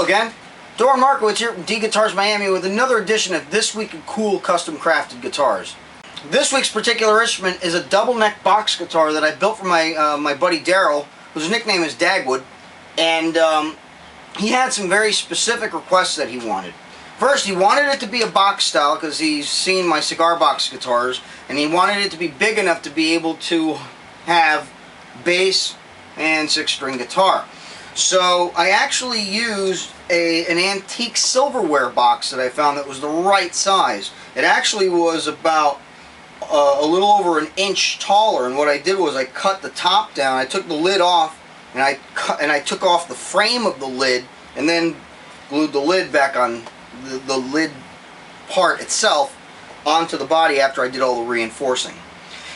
Hello again. Daryl Markowitz here from D Guitars Miami with another edition of This Week in Cool Custom Crafted Guitars. This week's particular instrument is a double neck box guitar that I built for my buddy Daryl, whose nickname is Dagwood, and he had some very specific requests that he wanted. First, he wanted it to be a box style because he's seen my cigar box guitars, and he wanted it to be big enough to be able to have bass and 6-string guitar. So I actually used an antique silverware box that I found that was the right size. It actually was about a little over an inch taller, and what I did was I cut the top down, I took the lid off, and I took off the frame of the lid and then glued the lid back on the lid part itself onto the body after I did all the reinforcing.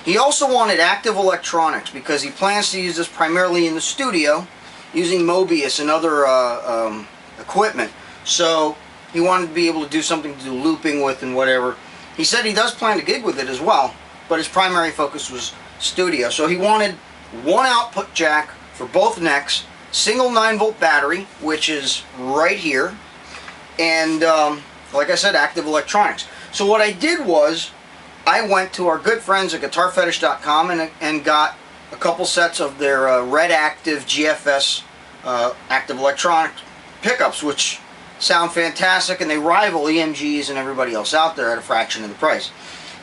He also wanted active electronics because he plans to use this primarily in the studio using Mobius and other equipment. So he wanted to be able to do something to do looping with and whatever. He said he does plan to gig with it as well, but his primary focus was studio. So he wanted one output jack for both necks, single 9-volt battery, which is right here, and like I said, active electronics. So what I did was I went to our good friends at guitarfetish.com and got a couple sets of their Red Active GFS active electronic pickups, which sound fantastic, and they rival EMGs and everybody else out there at a fraction of the price.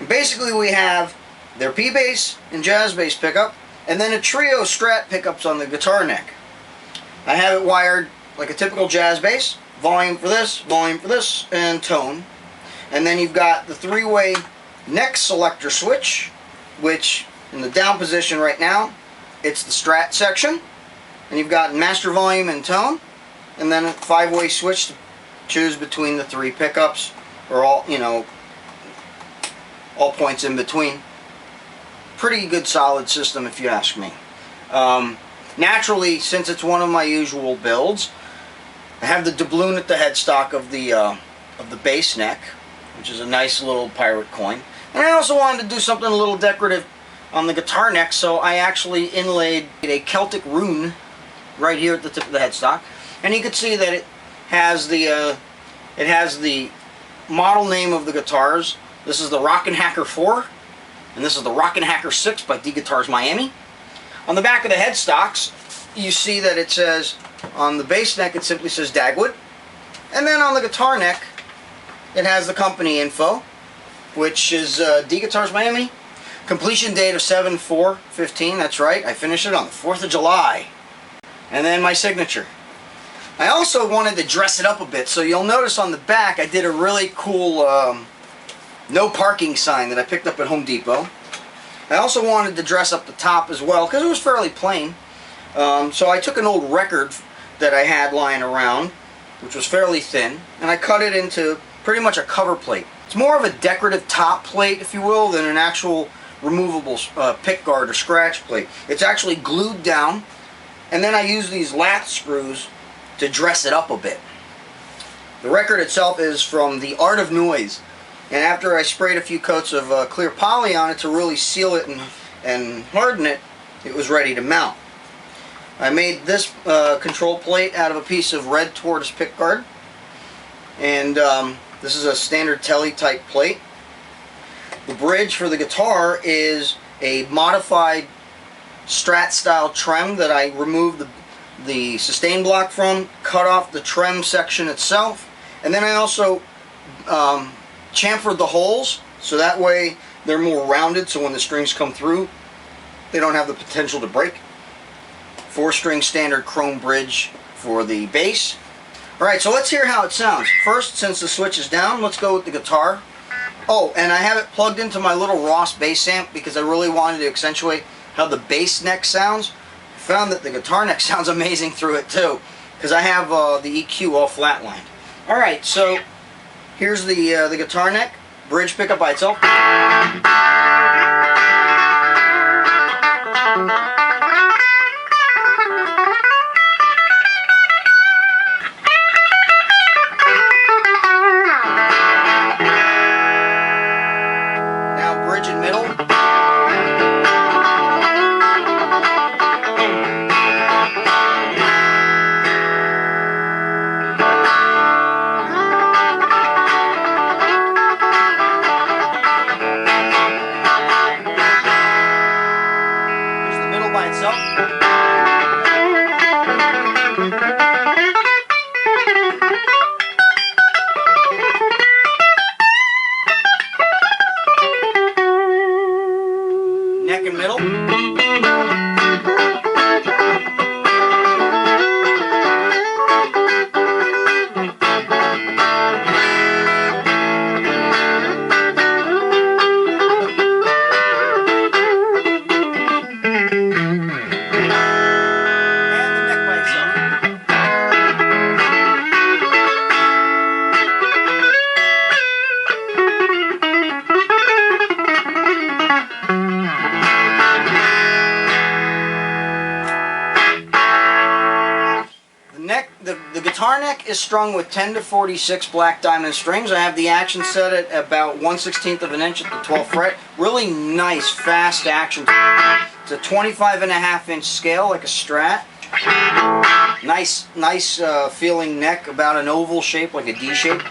And basically we have their P-Bass and Jazz Bass pickup, and then a trio Strat pickups on the guitar neck. I have it wired like a typical Jazz Bass, volume for this, and tone. And then you've got the 3-way neck selector switch, which in the down position right now, it's the Strat section. And you've got master volume and tone, and then a 5-way switch to choose between the 3 pickups, or all, all points in between. Pretty good solid system if you ask me. Naturally, since it's one of my usual builds, I have the doubloon at the headstock of the bass neck, which is a nice little pirate coin. And I also wanted to do something a little decorative on the guitar neck, so I actually inlaid a Celtic rune right here at the tip of the headstock. And you can see that it has the model name of the guitars. This is the Rockin' Hacker 4, and this is the Rockin' Hacker 6 by D Guitars Miami. On the back of the headstocks, you see that it says, on the bass neck it simply says Dagwood, and then on the guitar neck it has the company info, which is D Guitars Miami. Completion date of 7/4/15, that's right, I finished it on the 4th of July. And then my signature. I also wanted to dress it up a bit, so you'll notice on the back I did a really cool no parking sign that I picked up at Home Depot. I also wanted to dress up the top as well because it was fairly plain. So I took an old record that I had lying around, which was fairly thin, and I cut it into pretty much a cover plate. It's more of a decorative top plate, if you will, than an actual removable pick guard or scratch plate. It's actually glued down, and then I use these lathe screws to dress it up a bit. The record itself is from The Art of Noise, and after I sprayed a few coats of clear poly on it to really seal it and harden it, it was ready to mount. I made this control plate out of a piece of red tortoise pickguard, and this is a standard telly type plate. The bridge for the guitar is a modified Strat style trem that I removed the sustain block from, cut off the trem section itself, and then I also chamfered the holes so that way they're more rounded, so when the strings come through they don't have the potential to break. 4-string standard chrome bridge for the bass. Alright, so let's hear how it sounds. First, since the switch is down, let's go with the guitar. Oh, and I have it plugged into my little Ross bass amp because I really wanted to accentuate how the bass neck sounds. I found that the guitar neck sounds amazing through it too, because I have the EQ all flatlined. Alright, so here's the guitar neck, bridge pickup by itself. Now bridge and middle. itself. Neck and middle. The guitar neck is strung with 10 to 46 black diamond strings. I have the action set at about 1/16 of an inch at the 12th fret. Really nice, fast action. It's a 25.5-inch scale, like a Strat. Nice feeling neck, about an oval shape, like a D shape.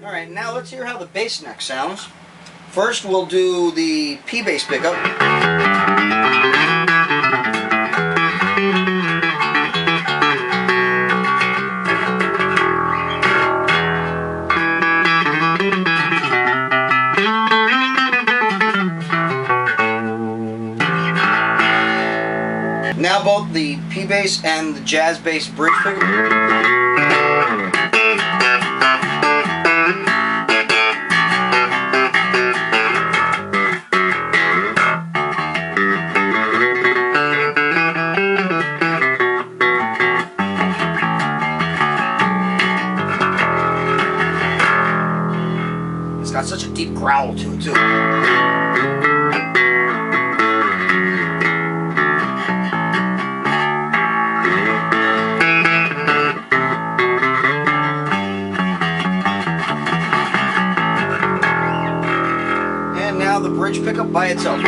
Alright, now let's hear how the bass neck sounds. First we'll do the P bass pickup. Now both the P bass and the jazz bass bridge pickup. It's got such a deep growl to it too. And now the bridge pickup by itself.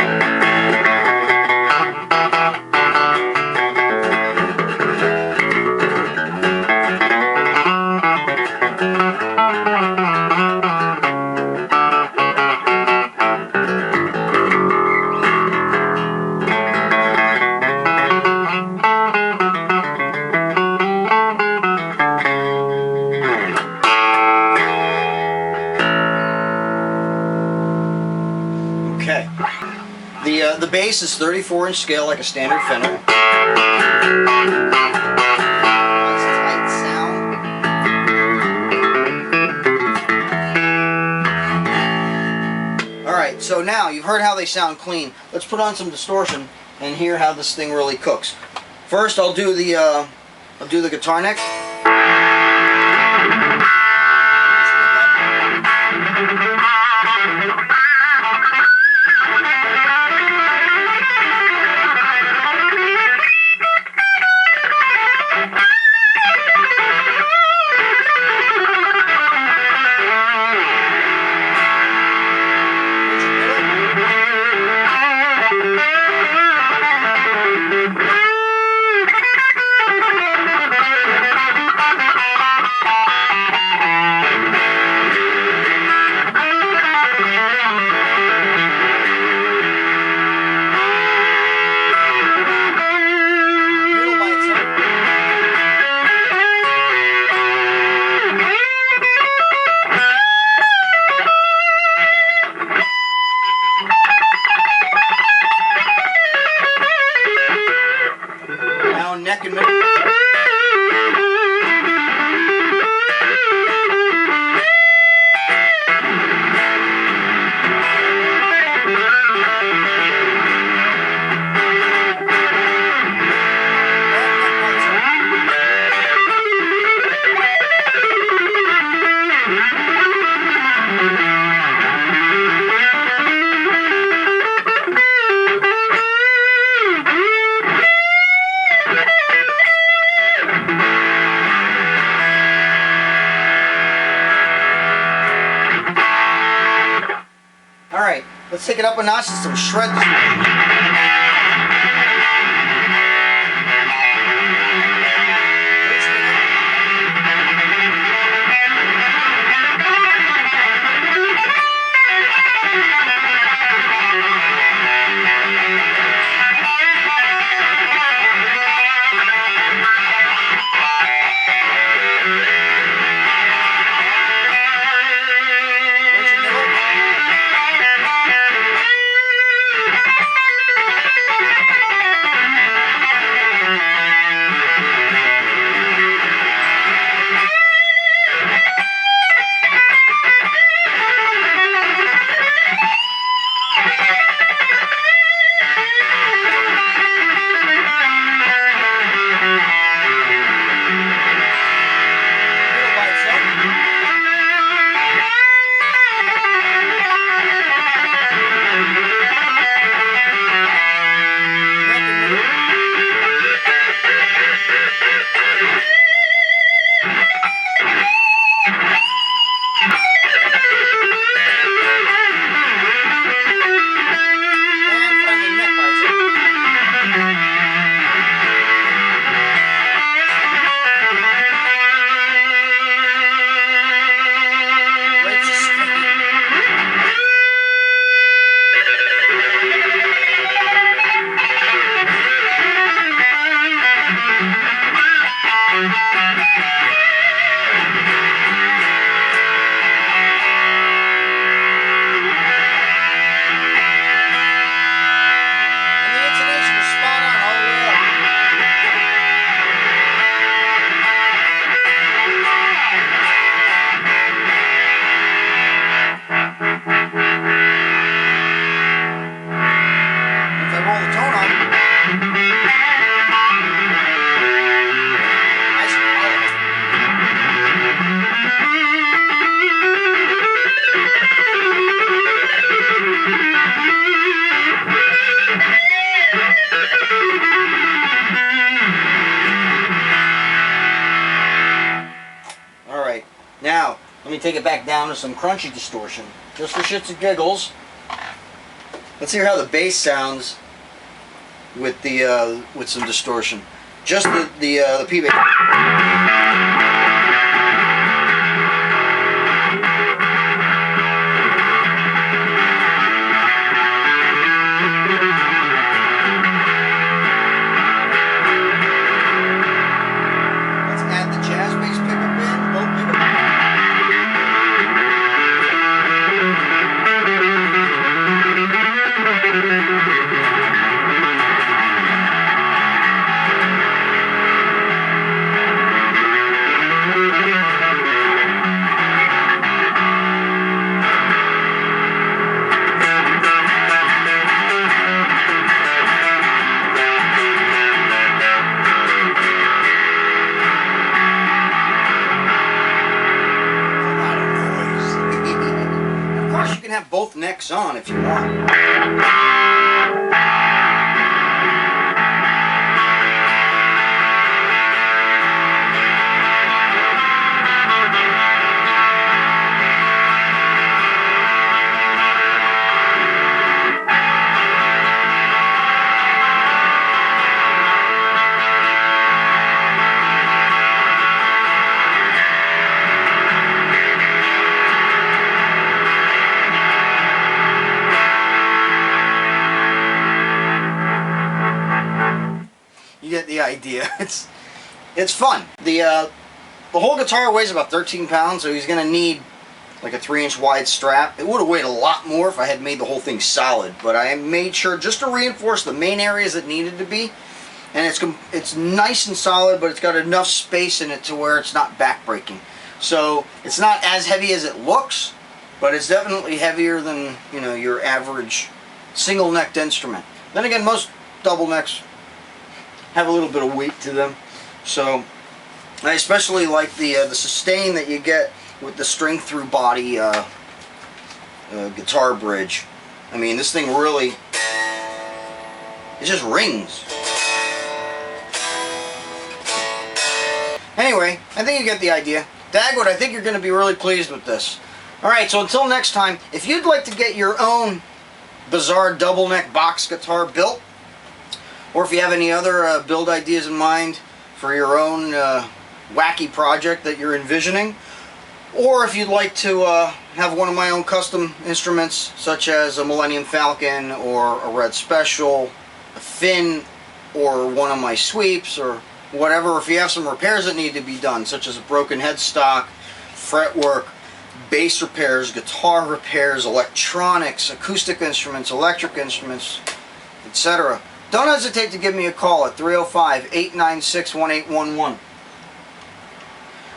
Okay. The bass is 34-inch scale, like a standard Fender. Nice tight sound. Alright, so now you've heard how they sound clean. Let's put on some distortion and hear how this thing really cooks. First I'll do the guitar neck. Neck and middle. Alright, let's take it up a notch and some shred. take it back down to some crunchy distortion, just for shits and giggles. Let's hear how the bass sounds with the with some distortion. Just the P bass. Have both necks on if you want. Get the idea. It's fun. The whole guitar weighs about 13 pounds, so he's gonna need like a 3-inch wide strap. It would have weighed a lot more if I had made the whole thing solid, but I made sure just to reinforce the main areas that needed to be. And it's nice and solid, but it's got enough space in it to where it's not backbreaking. So it's not as heavy as it looks, but it's definitely heavier than, you know, your average single-necked instrument. Then again, most double necks have a little bit of weight to them, so I especially like the sustain that you get with the string through body guitar bridge. I mean, this thing really, it just rings. Anyway, I think you get the idea. Dagwood, I think you're going to be really pleased with this. Alright, so until next time, if you'd like to get your own bizarre double neck box guitar built, or if you have any other build ideas in mind for your own wacky project that you're envisioning, or if you'd like to have one of my own custom instruments, such as a Millennium Falcon or a Red Special, a Finn, or one of my sweeps, or whatever, if you have some repairs that need to be done, such as a broken headstock, fretwork, bass repairs, guitar repairs, electronics, acoustic instruments, electric instruments, etc., don't hesitate to give me a call at 305-896-1811.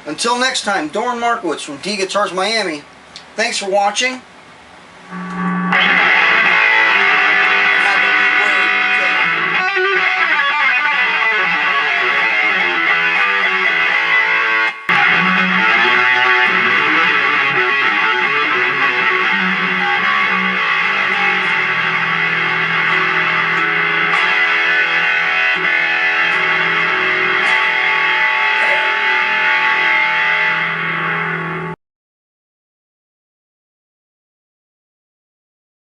Until next time, Doran Markowitz from D Guitars Miami. Thanks for watching.